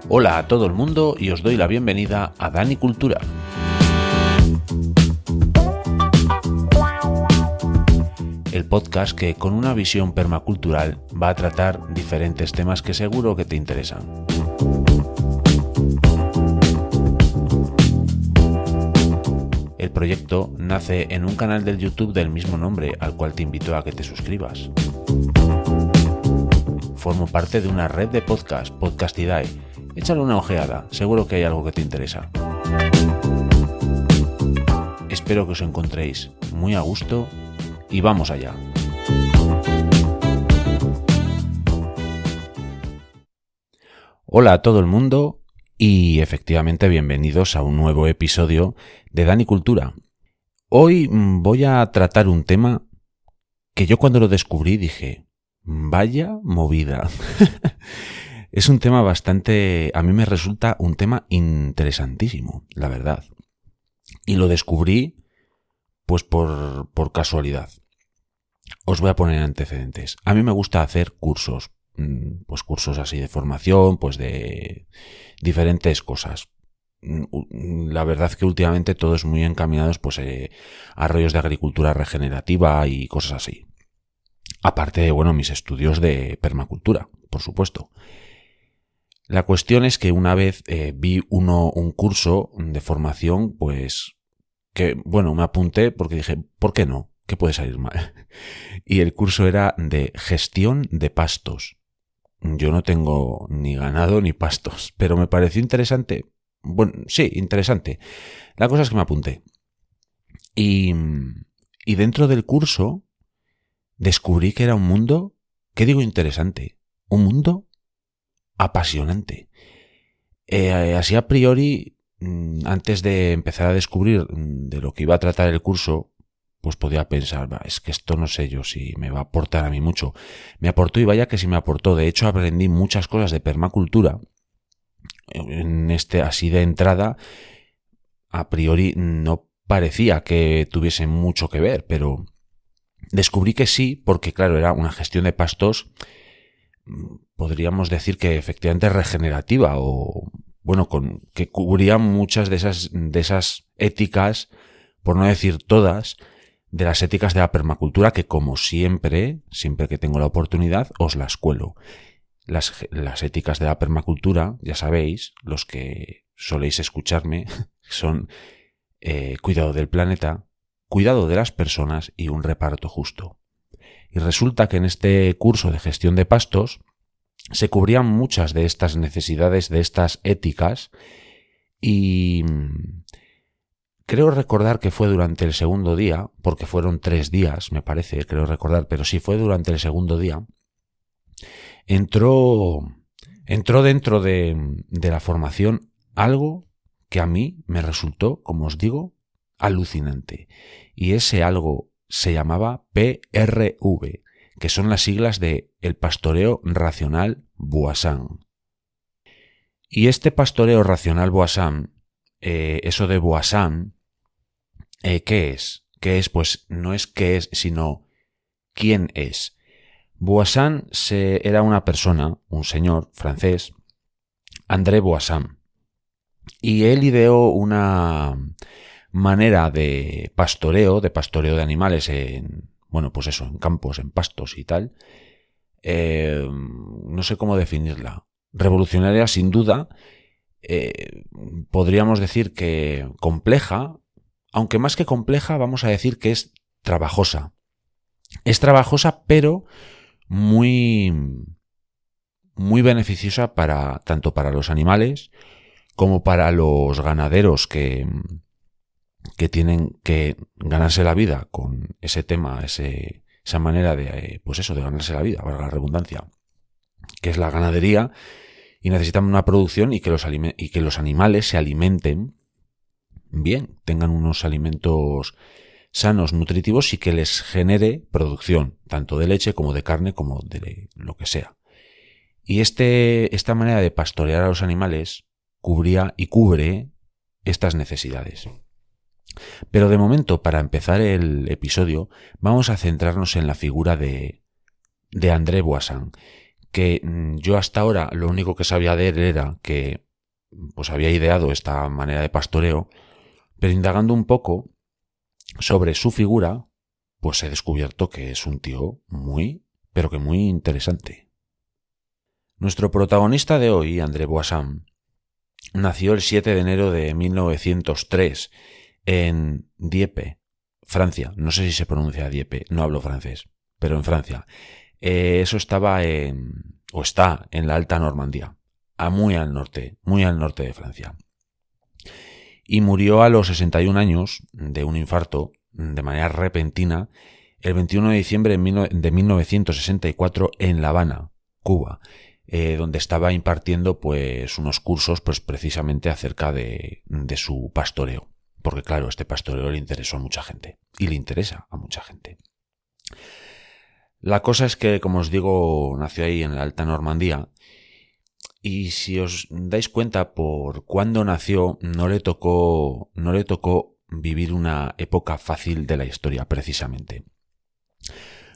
Hola a todo el mundo y os doy la bienvenida a Dani Cultura. El podcast que con una visión permacultural va a tratar diferentes temas que seguro que te interesan. El proyecto nace en un canal del YouTube del mismo nombre al cual te invito a que te suscribas. Formo parte de una red de podcast, Podcastidae. Échale una ojeada, seguro que hay algo que te interesa. Espero que os encontréis muy a gusto y vamos allá. Hola a todo el mundo y efectivamente bienvenidos a un nuevo episodio de Dani Cultura. Hoy voy a tratar un tema que yo cuando lo descubrí dije, vaya movida. Es un tema a mí me resulta un tema interesantísimo, la verdad. Y lo descubrí pues por casualidad. Os voy a poner antecedentes. A mí me gusta hacer cursos, pues cursos así de formación, pues de diferentes cosas. La verdad que últimamente todos muy encaminados pues a rollos de agricultura regenerativa y cosas así. Aparte de, mis estudios de permacultura, por supuesto. La cuestión es que una vez vi un curso de formación, pues que, me apunté porque dije, ¿por qué no? ¿Qué puede salir mal? Y el curso era de gestión de pastos. Yo no tengo ni ganado ni pastos, pero me pareció interesante. Bueno, sí, interesante. La cosa es que me apunté. Y dentro del curso descubrí que era un mundo, ¿qué digo interesante? Un mundo apasionante. Así a priori, antes de empezar a descubrir de lo que iba a tratar el curso, pues podía pensar, es que esto no sé yo si me va a aportar a mí mucho. Me aportó y vaya que sí me aportó. De hecho, aprendí muchas cosas de permacultura. Así de entrada, a priori no parecía que tuviese mucho que ver, pero descubrí que sí, porque claro, era una gestión de pastos, podríamos decir que efectivamente regenerativa o que cubría muchas de esas éticas, por no decir todas, de las éticas de la permacultura que como siempre que tengo la oportunidad os las cuelo. Las éticas de la permacultura, ya sabéis, los que soléis escucharme, son cuidado del planeta, cuidado de las personas y un reparto justo. Y resulta que en este curso de gestión de pastos se cubrían muchas de estas necesidades, de estas éticas, y creo recordar que fue durante el segundo día, porque fueron 3 días, me parece, creo recordar, pero sí fue durante el segundo día, entró dentro de la formación algo que a mí me resultó, como os digo, alucinante. Y ese algo se llamaba PRV, que son las siglas de el pastoreo racional Boissin. Y este pastoreo racional Boissin, eso de Boissin, ¿qué es? ¿Qué es? Pues no es qué es, sino quién es. Boissin era una persona, un señor francés, André Boissin, y él ideó una manera de pastoreo de animales en campos, en pastos y tal. No sé cómo definirla. Revolucionaria sin duda. Podríamos decir que compleja, aunque más que compleja vamos a decir que es trabajosa. Es trabajosa, pero muy beneficiosa tanto para los animales como para los ganaderos que tienen que ganarse la vida con ese tema, esa manera de ganarse la vida, valga la redundancia, que es la ganadería, y necesitan una producción y que los animales se alimenten bien, tengan unos alimentos sanos, nutritivos y que les genere producción, tanto de leche como de carne, como de lo que sea. Y esta manera de pastorear a los animales cubría y cubre estas necesidades. Pero de momento, para empezar el episodio, vamos a centrarnos en la figura de André Boissin, que yo hasta ahora lo único que sabía de él era que pues había ideado esta manera de pastoreo, pero indagando un poco sobre su figura, pues he descubierto que es un tío muy, pero que muy interesante. Nuestro protagonista de hoy, André Voisin, nació el 7 de enero de 1903 en Dieppe, Francia. No sé si se pronuncia Dieppe, no hablo francés, pero en Francia. Eso está en la Alta Normandía, muy al norte de Francia. Y murió a los 61 años de un infarto de manera repentina el 21 de diciembre de 1964 en La Habana, Cuba, donde estaba impartiendo pues unos cursos pues precisamente acerca de su pastoreo. Porque claro, este pastoreo le interesó a mucha gente y le interesa a mucha gente. La cosa es que, como os digo, nació ahí en la Alta Normandía. Y si os dais cuenta por cuándo nació, no le tocó vivir una época fácil de la historia, precisamente.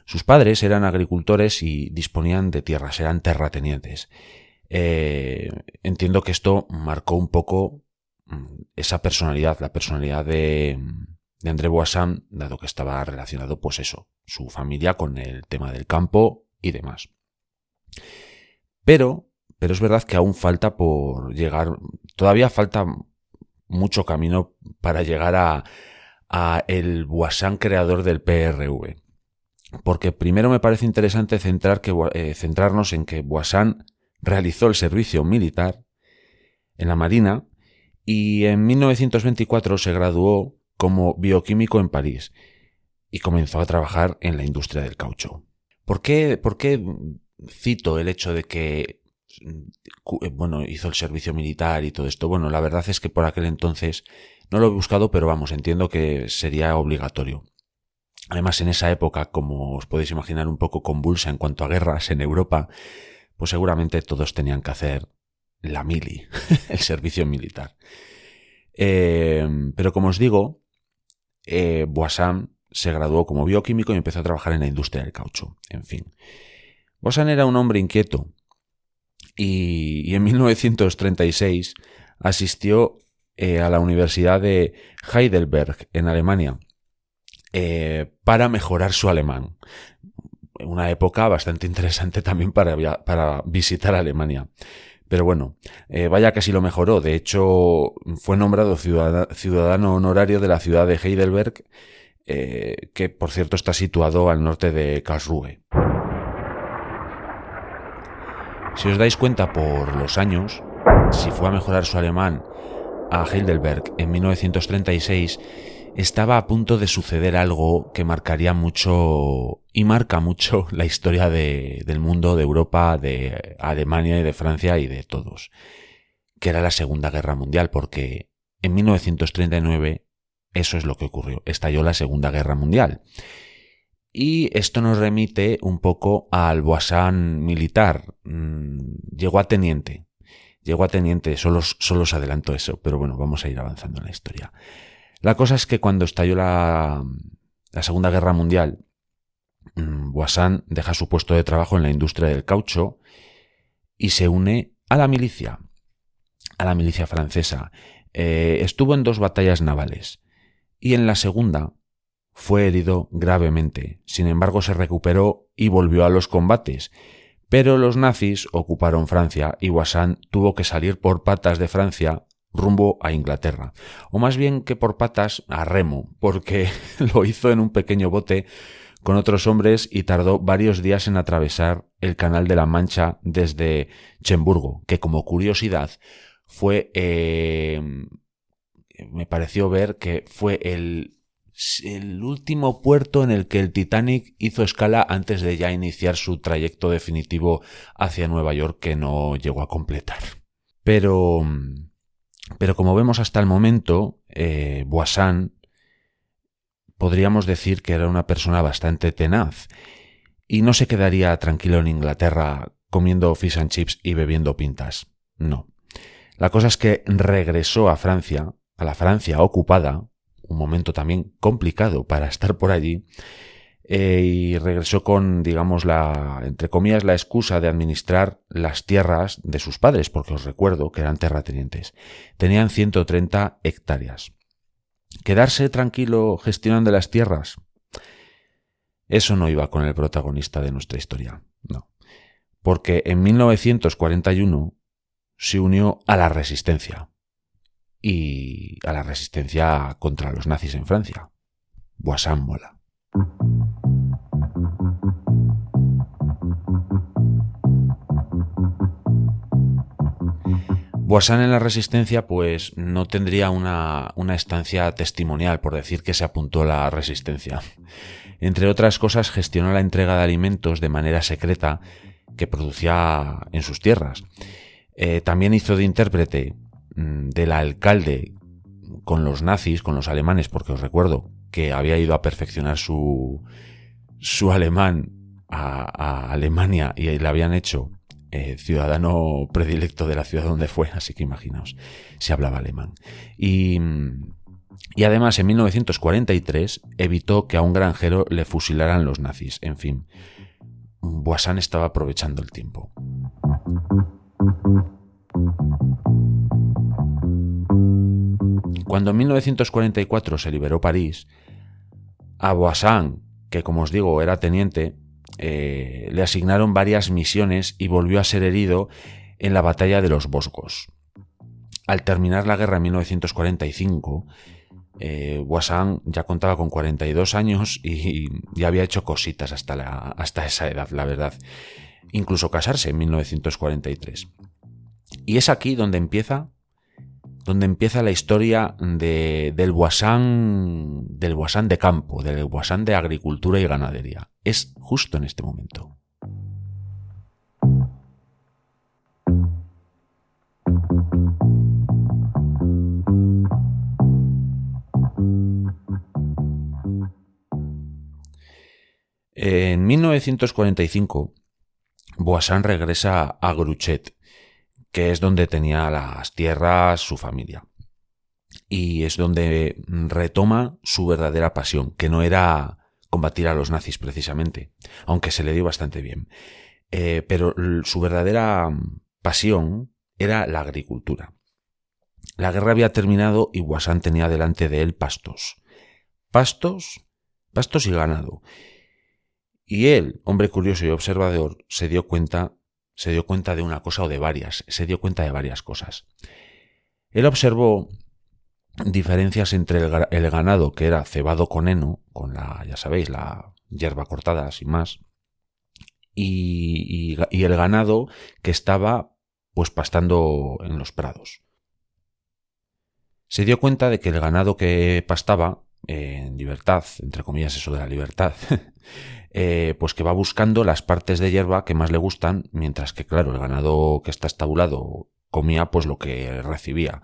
Sus padres eran agricultores y disponían de tierras, eran terratenientes. Entiendo que esto marcó un poco esa personalidad, la personalidad de André Voisin, dado que estaba relacionado, pues eso, su familia con el tema del campo y demás. Pero es verdad que aún falta por llegar, todavía falta mucho camino para llegar a el Voisin creador del PRV. Porque primero me parece interesante centrarnos en que Voisin realizó el servicio militar en la Marina y en 1924 se graduó como bioquímico en París y comenzó a trabajar en la industria del caucho. ¿Por qué cito el hecho de que hizo el servicio militar y todo esto? Bueno, la verdad es que por aquel entonces no lo he buscado, pero vamos, entiendo que sería obligatorio. Además, en esa época, como os podéis imaginar, un poco convulsa en cuanto a guerras en Europa, pues seguramente todos tenían que hacer la mili, el servicio militar. Pero como os digo, Voisin se graduó como bioquímico y empezó a trabajar en la industria del caucho. En fin, Voisin era un hombre inquieto y en 1936 asistió a la Universidad de Heidelberg en Alemania para mejorar su alemán. Una época bastante interesante también para visitar Alemania. Pero bueno, vaya que sí lo mejoró. De hecho, fue nombrado ciudadano honorario de la ciudad de Heidelberg, que por cierto está situado al norte de Karlsruhe. Si os dais cuenta por los años, si fue a mejorar su alemán a Heidelberg en 1936, estaba a punto de suceder algo que marcaría mucho y marca mucho la historia del mundo, de Europa, de Alemania y de Francia y de todos, que era la Segunda Guerra Mundial, porque en 1939 eso es lo que ocurrió, estalló la Segunda Guerra Mundial. Y esto nos remite un poco al Voisin militar. Llegó a teniente, solo os adelanto eso, pero bueno, vamos a ir avanzando en la historia. La cosa es que cuando estalló la Segunda Guerra Mundial, Voisin deja su puesto de trabajo en la industria del caucho y se une a la milicia francesa. Estuvo en 2 batallas navales y en la segunda fue herido gravemente. Sin embargo, se recuperó y volvió a los combates. Pero los nazis ocuparon Francia y Voisin tuvo que salir por patas de Francia rumbo a Inglaterra. O más bien que por patas, a remo, porque lo hizo en un pequeño bote con otros hombres y tardó varios días en atravesar el Canal de la Mancha desde Cherburgo, que como curiosidad fue, me pareció ver que fue el último puerto en el que el Titanic hizo escala antes de ya iniciar su trayecto definitivo hacia Nueva York, que no llegó a completar. Pero como vemos hasta el momento, Voisin podríamos decir que era una persona bastante tenaz y no se quedaría tranquilo en Inglaterra comiendo fish and chips y bebiendo pintas. No. La cosa es que regresó a Francia, a la Francia ocupada, un momento también complicado para estar por allí, y regresó con, digamos, entre comillas, la excusa de administrar las tierras de sus padres, porque os recuerdo que eran terratenientes. Tenían 130 hectáreas. ¿Quedarse tranquilo gestionando las tierras? Eso no iba con el protagonista de nuestra historia, no. Porque en 1941 se unió a la resistencia. Y a la resistencia contra los nazis en Francia. Boissin mola. Boissin en la resistencia pues no tendría una estancia testimonial, por decir que se apuntó a la resistencia. Entre otras cosas, gestionó la entrega de alimentos de manera secreta que producía en sus tierras. También hizo de intérprete del alcalde con los nazis, con los alemanes, porque os recuerdo que había ido a perfeccionar su alemán a Alemania y le habían hecho ciudadano predilecto de la ciudad donde fue, así que imaginaos si hablaba alemán. Y además en 1943 evitó que a un granjero le fusilaran los nazis. En fin, Boissin estaba aprovechando el tiempo. Cuando en 1944 se liberó París, a Boissin, que como os digo era teniente, le asignaron varias misiones y volvió a ser herido en la batalla de los Vosgos. Al terminar la guerra en 1945, Boissin ya contaba con 42 años y ya había hecho cositas hasta esa edad, la verdad. Incluso casarse en 1943. Y es aquí donde empieza la historia del Boissin de campo, del Boissin de agricultura y ganadería. Es justo en este momento. En 1945, Boissin regresa a Gruchet, que es donde tenía las tierras su familia. Y es donde retoma su verdadera pasión, que no era combatir a los nazis precisamente, aunque se le dio bastante bien. Pero su verdadera pasión era la agricultura. La guerra había terminado y Boissin tenía delante de él pastos y ganado. Y él, hombre curioso y observador, se dio cuenta de una cosa o de varias, cosas. Él observó diferencias entre el ganado que era cebado con heno, con ya sabéis, la hierba cortada sin más, y el ganado que estaba pues pastando en los prados. Se dio cuenta de que el ganado que pastaba en libertad, entre comillas eso de la libertad, pues que va buscando las partes de hierba que más le gustan, mientras que claro, el ganado que está estabulado comía pues lo que recibía.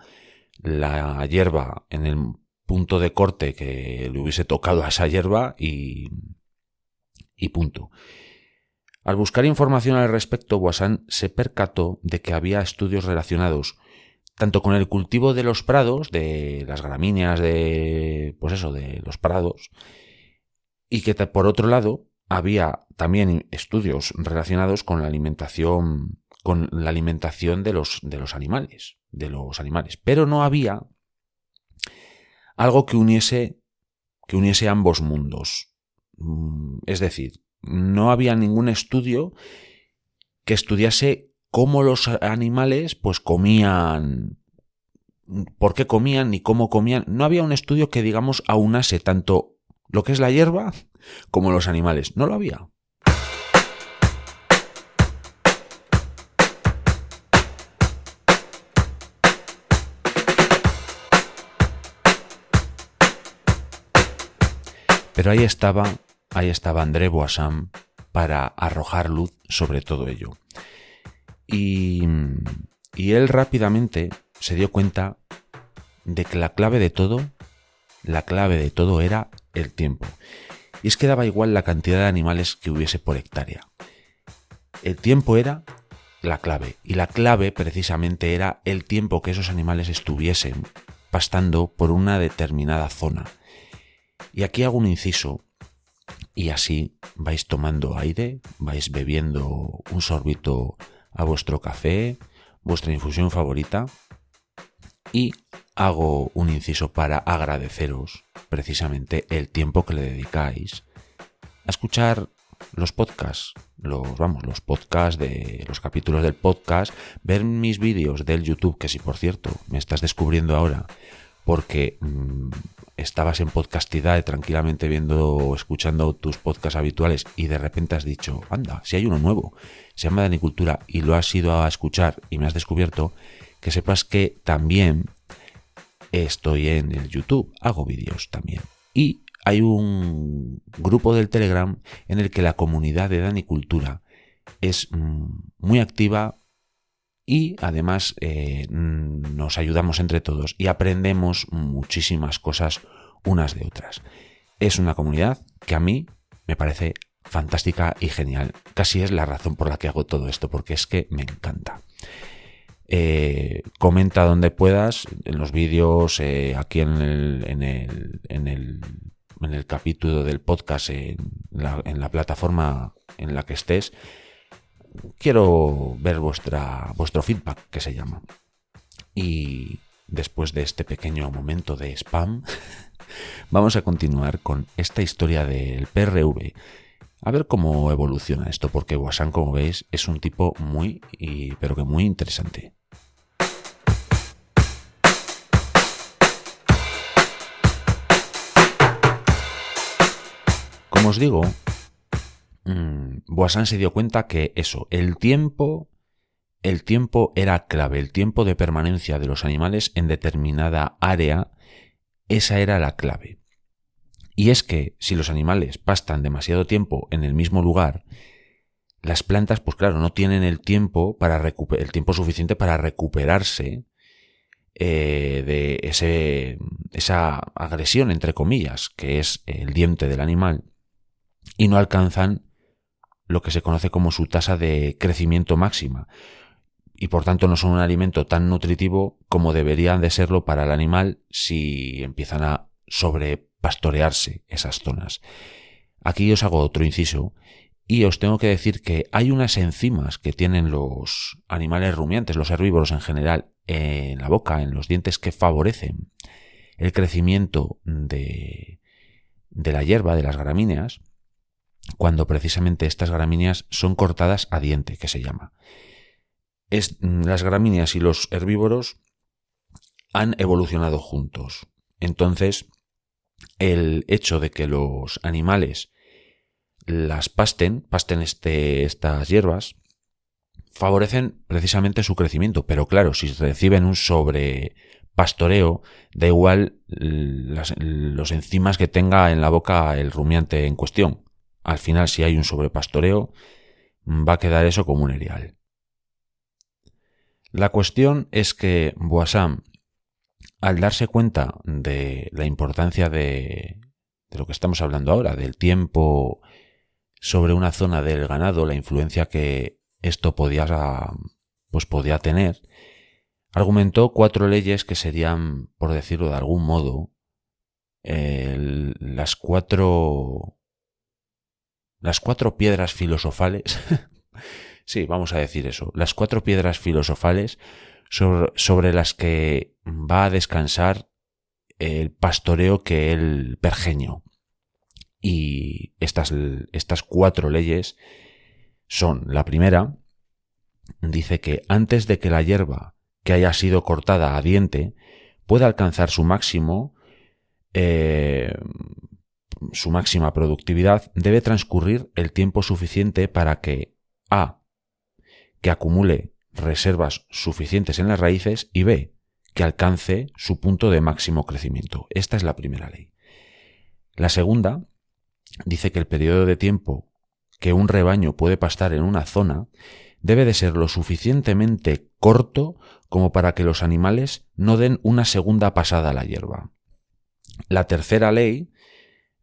La hierba en el punto de corte que le hubiese tocado a esa hierba y punto. Al buscar información al respecto, Boissin se percató de que había estudios relacionados tanto con el cultivo de los prados, de las gramíneas, de los prados, y que por otro lado había también estudios relacionados con la alimentación de los animales, pero no había algo que uniese ambos mundos. Es decir, no había ningún estudio que estudiase cómo los animales pues comían, por qué comían ni cómo comían. No había un estudio que, digamos, aunase tanto lo que es la hierba como los animales. No lo había. Pero ahí estaba André Boissin para arrojar luz sobre todo ello. Y él rápidamente se dio cuenta de que la clave de todo era el tiempo. Y es que daba igual la cantidad de animales que hubiese por hectárea. El tiempo era la clave. Y la clave precisamente era el tiempo que esos animales estuviesen pastando por una determinada zona. Y aquí hago un inciso. y así vais tomando aire, vais bebiendo un sorbito a vuestro café, vuestra infusión favorita, y hago un inciso para agradeceros precisamente el tiempo que le dedicáis a escuchar los podcasts, los podcasts de los capítulos del podcast, ver mis vídeos del YouTube, que si por cierto me estás descubriendo ahora porque estabas en Podcastidae tranquilamente viendo o escuchando tus podcasts habituales y de repente has dicho, anda, si hay uno nuevo, se llama Danicultura, y lo has ido a escuchar y me has descubierto, que sepas que también estoy en el YouTube, hago vídeos también. Y hay un grupo del Telegram en el que la comunidad de Danicultura es muy activa y además nos ayudamos entre todos y aprendemos muchísimas cosas unas de otras. Es una comunidad que a mí me parece fantástica y genial. Casi es la razón por la que hago todo esto, porque es que me encanta. Comenta donde puedas, en los vídeos, aquí en el capítulo del podcast, en la plataforma en la que estés. Quiero ver vuestro feedback, que se llama. Y después de este pequeño momento de spam, vamos a continuar con esta historia del PRV. A ver cómo evoluciona esto, porque Boissan, como veis, es un tipo pero que muy interesante. Como os digo, Boissan se dio cuenta que el tiempo era clave, el tiempo de permanencia de los animales en determinada área, esa era la clave. Y es que si los animales pastan demasiado tiempo en el mismo lugar, las plantas, pues claro, no tienen el tiempo suficiente para recuperarse de esa agresión, entre comillas, que es el diente del animal, y no alcanzan lo que se conoce como su tasa de crecimiento máxima, y por tanto no son un alimento tan nutritivo como deberían de serlo para el animal si empiezan a sobrepastorearse esas zonas. Aquí os hago otro inciso y os tengo que decir que hay unas enzimas que tienen los animales rumiantes, los herbívoros en general, en la boca, en los dientes, que favorecen el crecimiento de la hierba, de las gramíneas, cuando precisamente estas gramíneas son cortadas a diente, que se llama. Las gramíneas y los herbívoros han evolucionado juntos. Entonces, el hecho de que los animales las pasten estas hierbas, favorecen precisamente su crecimiento. Pero claro, si reciben un sobrepastoreo, da igual los enzimas que tenga en la boca el rumiante en cuestión. Al final, si hay un sobrepastoreo, va a quedar eso como un erial. La cuestión es que Boissan, al darse cuenta de la importancia de lo que estamos hablando ahora, del tiempo sobre una zona del ganado, la influencia que esto podía tener, argumentó 4 leyes que serían, por decirlo de algún modo, las cuatro piedras filosofales. Sí, vamos a decir eso. Las 4 piedras filosofales sobre las que va a descansar el pastoreo que él pergeñó. Y estas 4 leyes son: la primera, dice que antes de que la hierba que haya sido cortada a diente pueda alcanzar su máxima productividad, debe transcurrir el tiempo suficiente para que A, que acumule reservas suficientes en las raíces, y B, que alcance su punto de máximo crecimiento. Esta es la primera ley. La segunda dice que el periodo de tiempo que un rebaño puede pastar en una zona debe de ser lo suficientemente corto como para que los animales no den una segunda pasada a la hierba. La tercera ley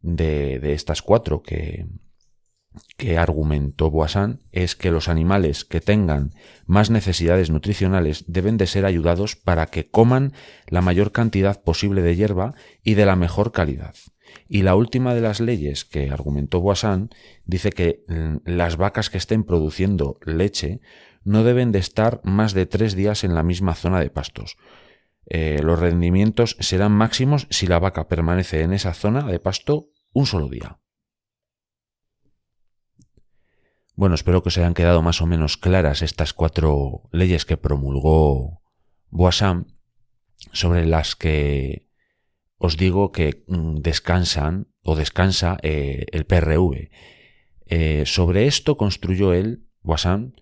de estas 4 que argumentó Boissan es que los animales que tengan más necesidades nutricionales deben de ser ayudados para que coman la mayor cantidad posible de hierba y de la mejor calidad. Y la última de las leyes que argumentó Voisin dice que las vacas que estén produciendo leche no deben de estar más de 3 días en la misma zona de pastos. Los rendimientos serán máximos si la vaca permanece en esa zona de pasto un solo día. Bueno, espero que os hayan quedado más o menos claras estas 4 leyes que promulgó Voisin, sobre las que os digo que descansa el PRV. Sobre esto construyó él, Voisin,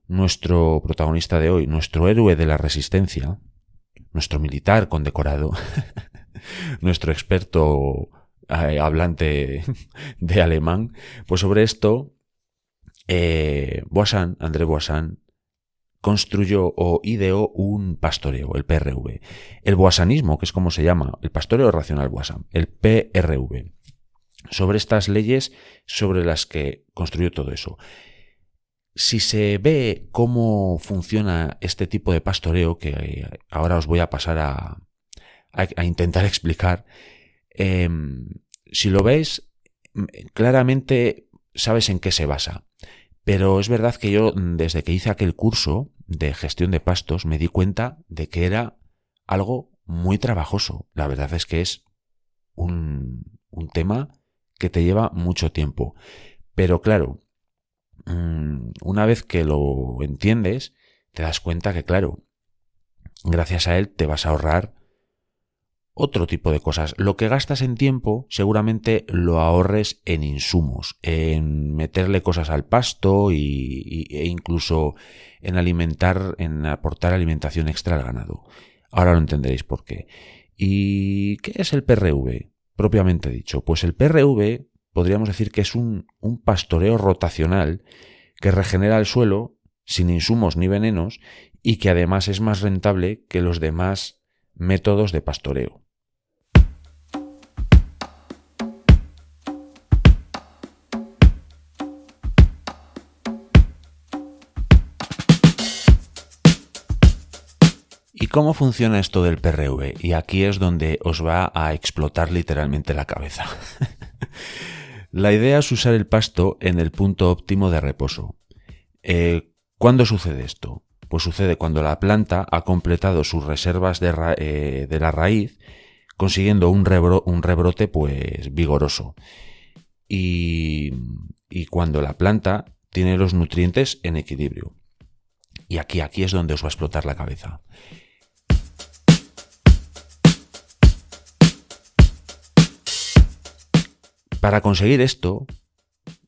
nuestro protagonista de hoy, nuestro héroe de la resistencia, nuestro militar condecorado, nuestro experto hablante de alemán. Pues sobre esto, André Voisin, construyó o ideó un pastoreo, el PRV. El boasanismo, que es como se llama, el pastoreo racional Voisin, el PRV. Sobre estas leyes sobre las que construyó todo eso. Si se ve cómo funciona este tipo de pastoreo, que ahora os voy a pasar a intentar explicar, si lo veis, claramente sabes en qué se basa. Pero es verdad que yo, desde que hice aquel curso de gestión de pastos, me di cuenta de que era algo muy trabajoso. La verdad es que es un tema que te lleva mucho tiempo. Pero claro, una vez que lo entiendes, te das cuenta que, claro, gracias a él te vas a ahorrar otro tipo de cosas. Lo que gastas en tiempo seguramente lo ahorres en insumos, en meterle cosas al pasto e incluso en aportar alimentación extra al ganado. Ahora lo entenderéis por qué. ¿Y qué es el PRV? Propiamente dicho, pues el PRV podríamos decir que es un pastoreo rotacional que regenera el suelo sin insumos ni venenos y que además es más rentable que los demás métodos de pastoreo. ¿Y cómo funciona esto del PRV? Y aquí es donde os va a explotar literalmente la cabeza. La idea es usar el pasto en el punto óptimo de reposo. ¿Cuándo sucede esto? Pues sucede cuando la planta ha completado sus reservas de la raíz, consiguiendo un rebrote pues vigoroso. Y cuando la planta tiene los nutrientes en equilibrio. Y aquí es donde os va a explotar la cabeza. Para conseguir esto,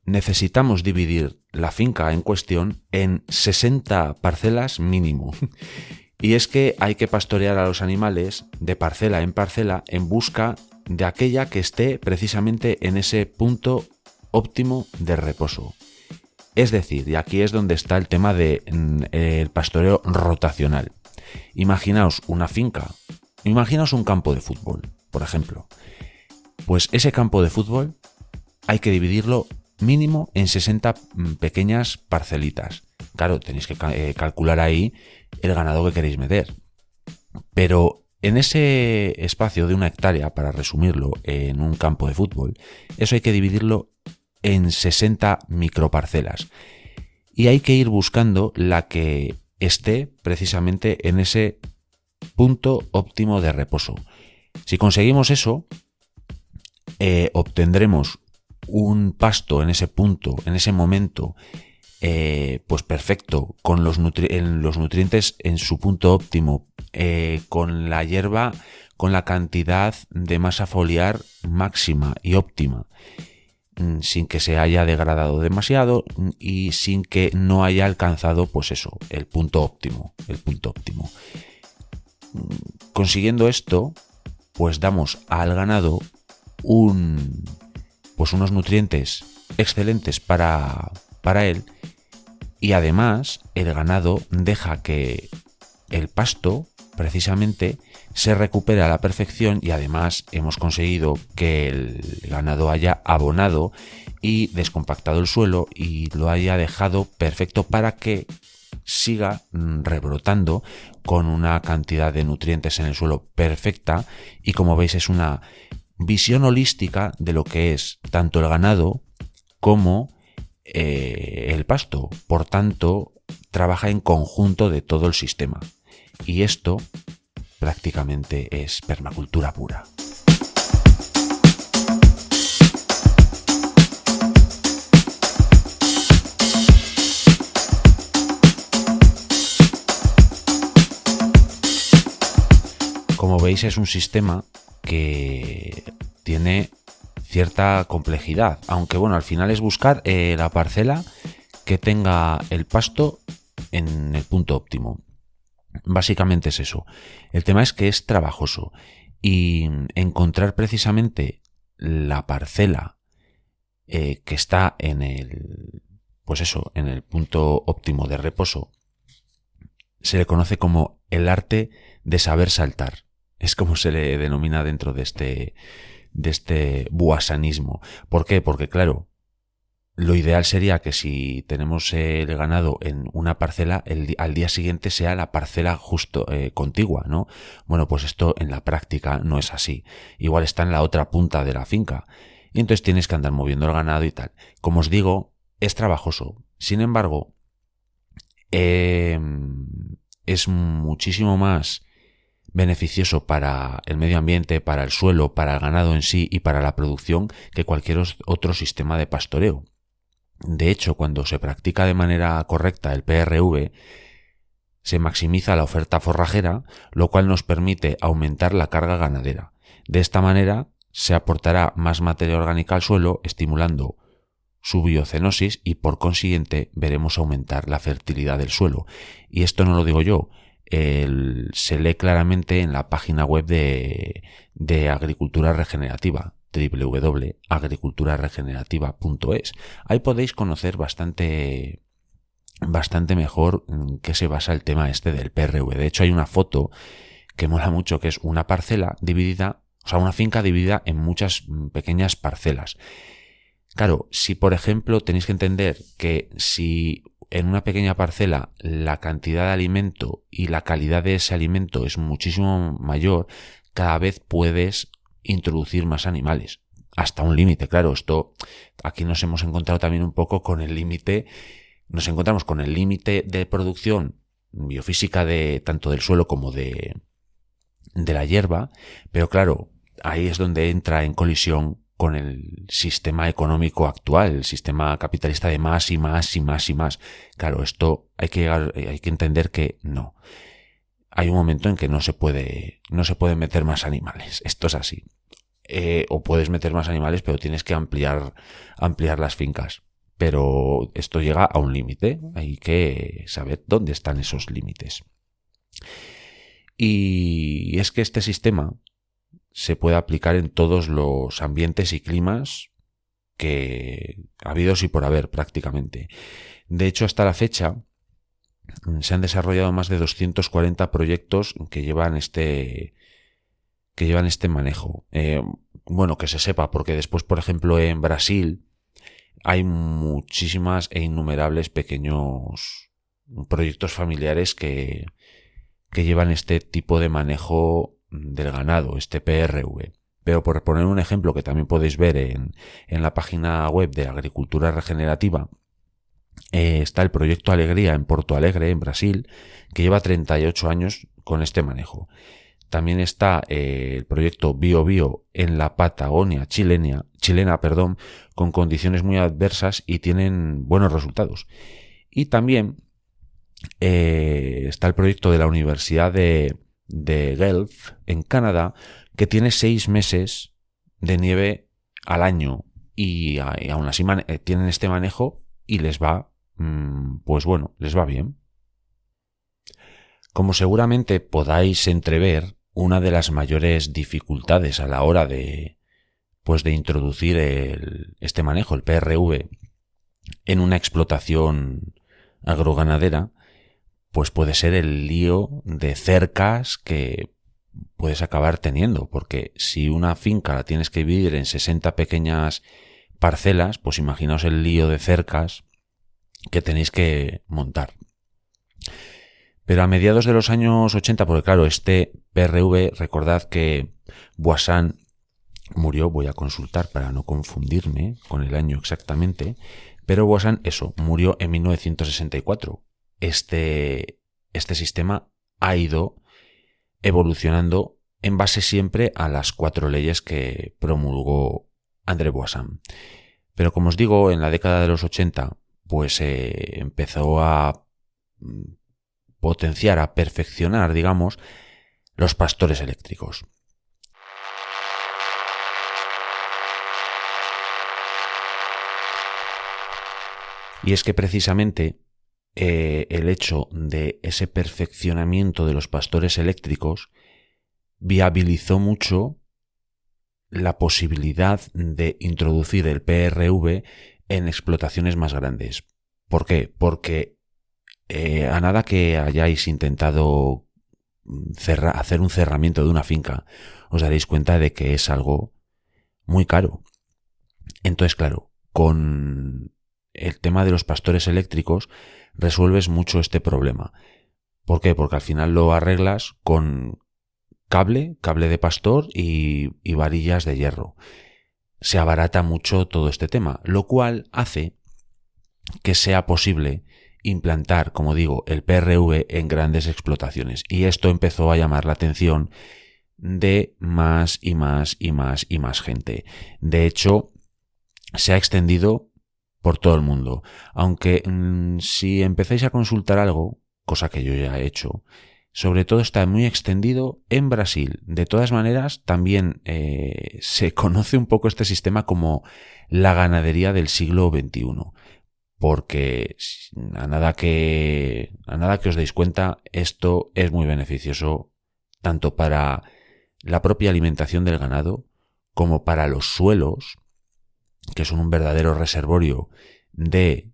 necesitamos dividir la finca en cuestión en 60 parcelas mínimo. Y es que hay que pastorear a los animales de parcela en parcela en busca de aquella que esté precisamente en ese punto óptimo de reposo. Es decir, y aquí es donde está el tema del pastoreo rotacional. Imaginaos una finca, imaginaos un campo de fútbol, por ejemplo. Pues ese campo de fútbol hay que dividirlo mínimo en 60 pequeñas parcelitas. Claro, tenéis que calcular ahí el ganado que queréis meter. Pero en ese espacio de 1 hectárea, para resumirlo en un campo de fútbol, eso hay que dividirlo en 60 microparcelas. Y hay que ir buscando la que esté precisamente en ese punto óptimo de reposo. Si conseguimos eso, obtendremos un pasto en ese punto, en ese momento, pues perfecto, con los nutrientes en su punto óptimo, con la hierba, con la cantidad de masa foliar máxima y óptima, sin que se haya degradado demasiado y sin que no haya alcanzado, pues eso, el punto óptimo. Consiguiendo esto, pues damos al ganado unos nutrientes excelentes para él, y además el ganado deja que el pasto precisamente se recupere a la perfección, y además hemos conseguido que el ganado haya abonado y descompactado el suelo y lo haya dejado perfecto para que siga rebrotando con una cantidad de nutrientes en el suelo perfecta. Y como veis, es una visión holística de lo que es tanto el ganado como el pasto. Por tanto, trabaja en conjunto de todo el sistema. Y esto prácticamente es permacultura pura. Como veis, es un sistema que tiene cierta complejidad, aunque bueno, al final es buscar la parcela que tenga el pasto en el punto óptimo. Básicamente es eso. El tema es que es trabajoso y encontrar precisamente la parcela que está en el, pues eso, en el punto óptimo de reposo, se le conoce como el arte de saber saltar. Es como se le denomina dentro de este buasanismo. ¿Por qué? Porque claro, lo ideal sería que si tenemos el ganado en una parcela, al día siguiente sea la parcela justo contigua, ¿no? Bueno, pues esto en la práctica no es así. Igual está en la otra punta de la finca. Y entonces tienes que andar moviendo el ganado y tal. Como os digo, es trabajoso. Sin embargo, es muchísimo más beneficioso para el medio ambiente, para el suelo, para el ganado en sí y para la producción que cualquier otro sistema de pastoreo. De hecho, cuando se practica de manera correcta el PRV, se maximiza la oferta forrajera, lo cual nos permite aumentar la carga ganadera. De esta manera, se aportará más materia orgánica al suelo, estimulando su biocenosis y, por consiguiente, veremos aumentar la fertilidad del suelo. Y esto no lo digo yo, se lee claramente en la página web de Agricultura Regenerativa, www.agriculturaregenerativa.es. Ahí podéis conocer bastante mejor en qué se basa el tema este del PRV. De hecho, hay una foto que mola mucho, que es una parcela dividida, o sea, una finca dividida en muchas pequeñas parcelas. Claro, si por ejemplo tenéis que entender que si en una pequeña parcela la cantidad de alimento y la calidad de ese alimento es muchísimo mayor, cada vez puedes introducir más animales. Hasta un límite, claro. Esto aquí nos hemos encontrado también un poco con el límite. Nos encontramos con el límite de producción biofísica de tanto del suelo como de la hierba, pero claro, ahí es donde entra en colisión con el sistema económico actual, el sistema capitalista de más y más y más y más. Claro, esto hay que entender que no. Hay un momento en que no se puede meter más animales. Esto es así. O puedes meter más animales, pero tienes que ampliar las fincas. Pero esto llega a un límite. Hay que saber dónde están esos límites. Y es que este sistema se puede aplicar en todos los ambientes y climas que habidos y por haber prácticamente. De hecho, hasta la fecha se han desarrollado más de 240 proyectos que llevan este manejo. Bueno, que se sepa, porque después, por ejemplo, en Brasil hay muchísimas e innumerables pequeños proyectos familiares que llevan este tipo de manejo del ganado, este PRV. Pero por poner un ejemplo que también podéis ver en la página web de Agricultura Regenerativa, está el proyecto Alegría en Porto Alegre, en Brasil, que lleva 38 años con este manejo. También está el proyecto Bio Bio en la Patagonia chilena, con condiciones muy adversas y tienen buenos resultados. Y también está el proyecto de la Universidad de Guelph, en Canadá, que tiene 6 meses de nieve al año y aún así tienen este manejo y les va, pues bueno, les va bien. Como seguramente podáis entrever, una de las mayores dificultades a la hora de introducir este manejo, el PRV, en una explotación agroganadera, pues puede ser el lío de cercas que puedes acabar teniendo, porque si una finca la tienes que dividir en 60 pequeñas parcelas, pues imaginaos el lío de cercas que tenéis que montar. Pero a mediados de los años 80, porque claro, este PRV, recordad que Buasan murió, voy a consultar para no confundirme con el año exactamente, pero Voisin, murió en 1964. Este sistema ha ido evolucionando en base siempre a las 4 leyes que promulgó André Voisin. Pero como os digo, en la década de los 80, pues empezó a potenciar, a perfeccionar, digamos, los pastores eléctricos. Y es que precisamente el hecho de ese perfeccionamiento de los pastores eléctricos viabilizó mucho la posibilidad de introducir el PRV en explotaciones más grandes. ¿Por qué? Porque a nada que hayáis intentado hacer un cerramiento de una finca, os daréis cuenta de que es algo muy caro. Entonces, claro, con el tema de los pastores eléctricos resuelves mucho este problema. ¿Por qué? Porque al final lo arreglas con cable de pastor y varillas de hierro. Se abarata mucho todo este tema, lo cual hace que sea posible implantar, como digo, el PRV en grandes explotaciones. Y esto empezó a llamar la atención de más y más y más y más gente. De hecho, se ha extendido por todo el mundo. Aunque si empezáis a consultar algo, cosa que yo ya he hecho, sobre todo está muy extendido en Brasil. De todas maneras, también se conoce un poco este sistema como la ganadería del siglo XXI. Porque a nada que os deis cuenta, esto es muy beneficioso tanto para la propia alimentación del ganado como para los suelos, que son un verdadero reservorio de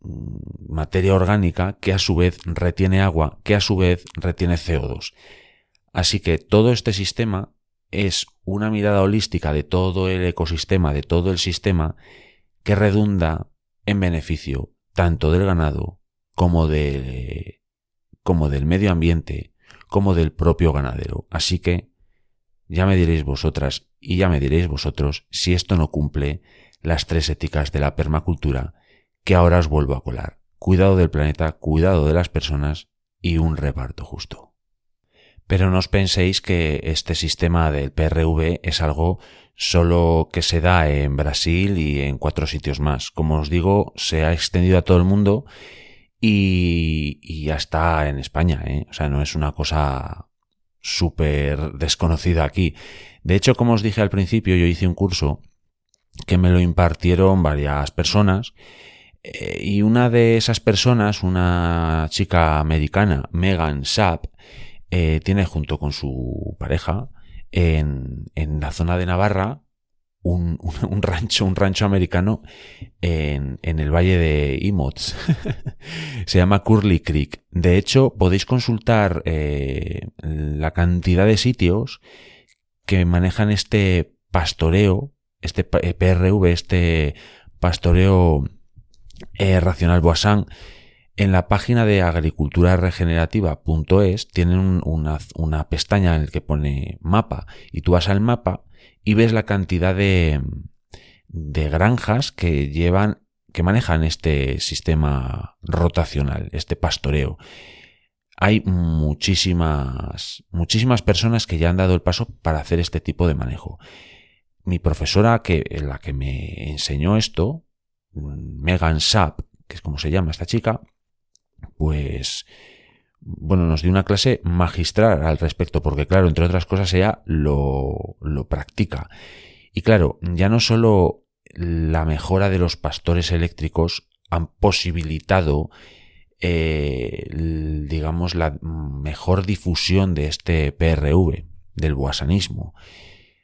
materia orgánica que a su vez retiene agua, que a su vez retiene CO2. Así que todo este sistema es una mirada holística de todo el ecosistema, de todo el sistema, que redunda en beneficio tanto del ganado como del medio ambiente, como del propio ganadero. Así que ya me diréis vosotras y ya me diréis vosotros si esto no cumple las 3 éticas de la permacultura que ahora os vuelvo a colar. Cuidado del planeta, cuidado de las personas y un reparto justo. Pero no os penséis que este sistema del PRV es algo solo que se da en Brasil y en 4 sitios más. Como os digo, se ha extendido a todo el mundo y ya está en España, ¿eh? O sea, no es una cosa súper desconocida aquí. De hecho, como os dije al principio, yo hice un curso que me lo impartieron varias personas y una de esas personas, una chica americana, Megan Sapp, tiene junto con su pareja en la zona de Navarra un rancho americano en el valle de Imots. Se llama Curly Creek. De hecho, podéis consultar la cantidad de sitios que manejan este pastoreo, este PRV, este pastoreo racional Voisin. En la página de agriculturaregenerativa.es tienen una pestaña en la que pone mapa y tú vas al mapa y ves la cantidad de granjas que manejan este sistema rotacional, este pastoreo. Hay muchísimas personas que ya han dado el paso para hacer este tipo de manejo. Mi profesora, la que me enseñó esto, Megan Sapp, que es como se llama esta chica, pues bueno, nos dio una clase magistral al respecto, porque claro, entre otras cosas ella lo practica. Y claro, ya no solo la mejora de los pastores eléctricos han posibilitado digamos la mejor difusión de este PRV, del boisanismo,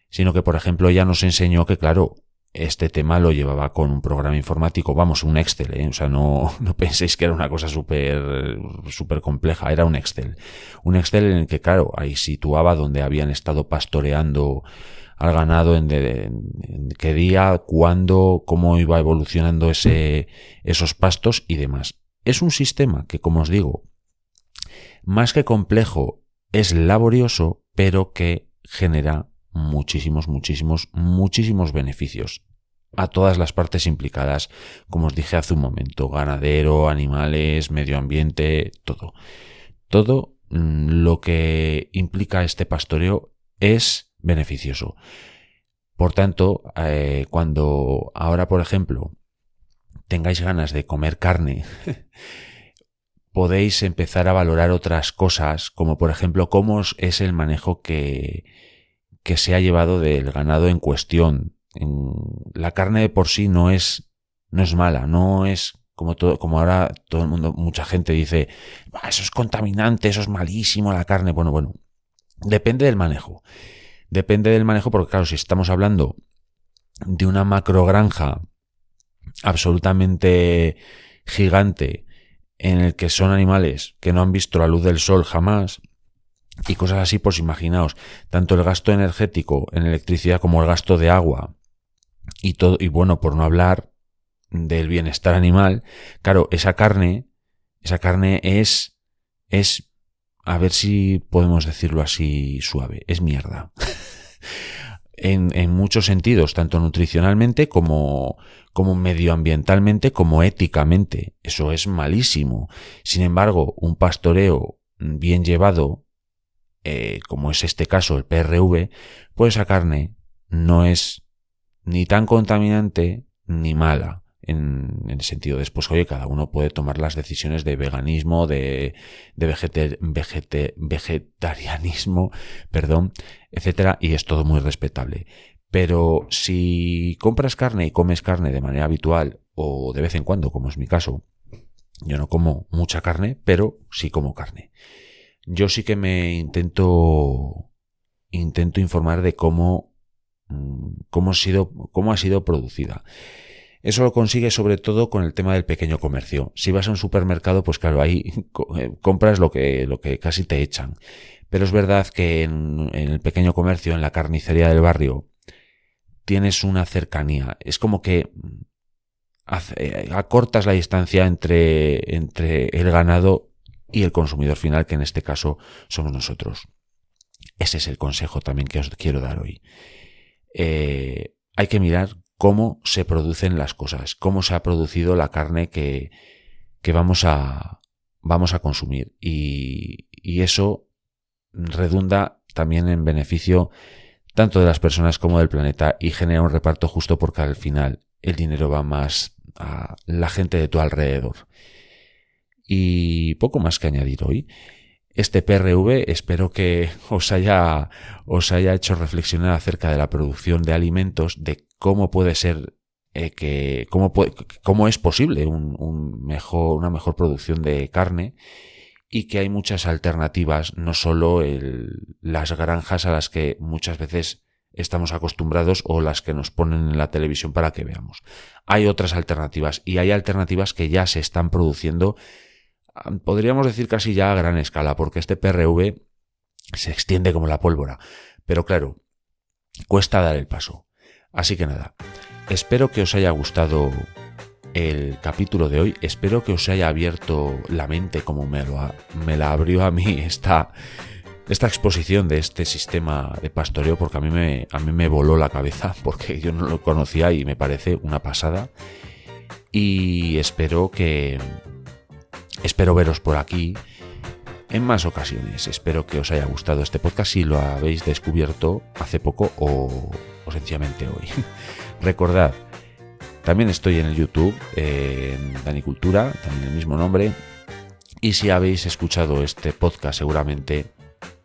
sino que por ejemplo ella nos enseñó que claro, este tema lo llevaba con un programa informático, vamos, un Excel, ¿eh? O sea, no penséis que era una cosa súper compleja, era un Excel en el que, claro, ahí situaba donde habían estado pastoreando al ganado, en qué día, cuándo, cómo iba evolucionando esos pastos y demás. Es un sistema que, como os digo, más que complejo, es laborioso, pero que genera muchísimos beneficios a todas las partes implicadas, como os dije hace un momento, ganadero, animales, medio ambiente, todo lo que implica este pastoreo es beneficioso. Por tanto, cuando ahora, por ejemplo, tengáis ganas de comer carne, podéis empezar a valorar otras cosas, como por ejemplo cómo es el manejo que se ha llevado del ganado en cuestión. La carne de por sí no es mala, no es como ahora todo el mundo, mucha gente dice, eso es contaminante, eso es malísimo la carne. Bueno, depende del manejo. Depende del manejo porque claro, si estamos hablando de una macrogranja absolutamente gigante en el que son animales que no han visto la luz del sol jamás y cosas así, pues imaginaos, tanto el gasto energético en electricidad como el gasto de agua y todo, y bueno, por no hablar del bienestar animal, claro, esa carne es, a ver si podemos decirlo así suave, es mierda. En muchos sentidos, tanto nutricionalmente como medioambientalmente, como éticamente. Eso es malísimo. Sin embargo, un pastoreo bien llevado, como es este caso, el PRV, pues esa carne no es ni tan contaminante ni mala. En el sentido, después, oye, cada uno puede tomar las decisiones de veganismo, de vegetarianismo, etcétera, y es todo muy respetable. Pero si compras carne y comes carne de manera habitual o de vez en cuando, como es mi caso, yo no como mucha carne, pero sí como carne. Yo sí que me intento informar de cómo ha sido producida. Eso lo consigue sobre todo con el tema del pequeño comercio. Si vas a un supermercado, pues claro, ahí compras lo que casi te echan. Pero es verdad que en el pequeño comercio, en la carnicería del barrio, tienes una cercanía. Es como que acortas la distancia entre el ganado y el consumidor final, que en este caso somos nosotros. Ese es el consejo también que os quiero dar hoy. Hay que mirar cómo se producen las cosas, cómo se ha producido la carne que vamos a consumir. Y eso redunda también en beneficio tanto de las personas como del planeta y genera un reparto justo porque al final el dinero va más a la gente de tu alrededor. Y poco más que añadir hoy. Este PRV espero que os haya hecho reflexionar acerca de la producción de alimentos, de cómo puede ser cómo es posible una mejor producción de carne y que hay muchas alternativas, no solo las granjas a las que muchas veces estamos acostumbrados o las que nos ponen en la televisión para que veamos. Hay otras alternativas y hay alternativas que ya se están produciendo, podríamos decir casi ya a gran escala, porque este PRV se extiende como la pólvora. Pero claro, cuesta dar el paso. Así que nada, espero que os haya gustado el capítulo de hoy. Espero que os haya abierto la mente como me la abrió a mí esta exposición de este sistema de pastoreo, porque a mí me voló la cabeza, porque yo no lo conocía y me parece una pasada. Y espero veros por aquí en más ocasiones. Espero que os haya gustado este podcast si lo habéis descubierto hace poco o sencillamente hoy. Recordad, también estoy en el YouTube, en Dani Cultura, también el mismo nombre. Y si habéis escuchado este podcast, seguramente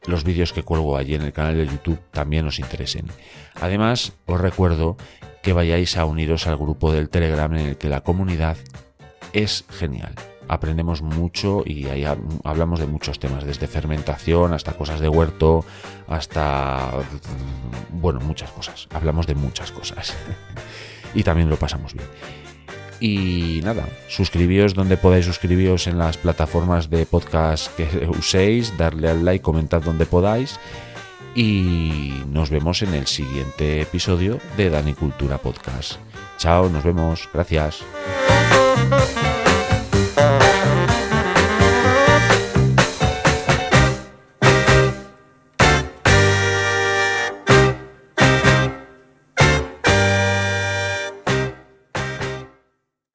los vídeos que cuelgo allí en el canal de YouTube también os interesen. Además, os recuerdo que vayáis a uniros al grupo del Telegram, en el que la comunidad es genial. Aprendemos mucho y ahí hablamos de muchos temas, desde fermentación hasta cosas de huerto, hasta, bueno, muchas cosas. Hablamos de muchas cosas y también lo pasamos bien. Y nada, suscribíos donde podáis suscribíos en las plataformas de podcast que uséis, darle al like, comentad donde podáis y nos vemos en el siguiente episodio de Dani Cultura Podcast. Chao, nos vemos, gracias.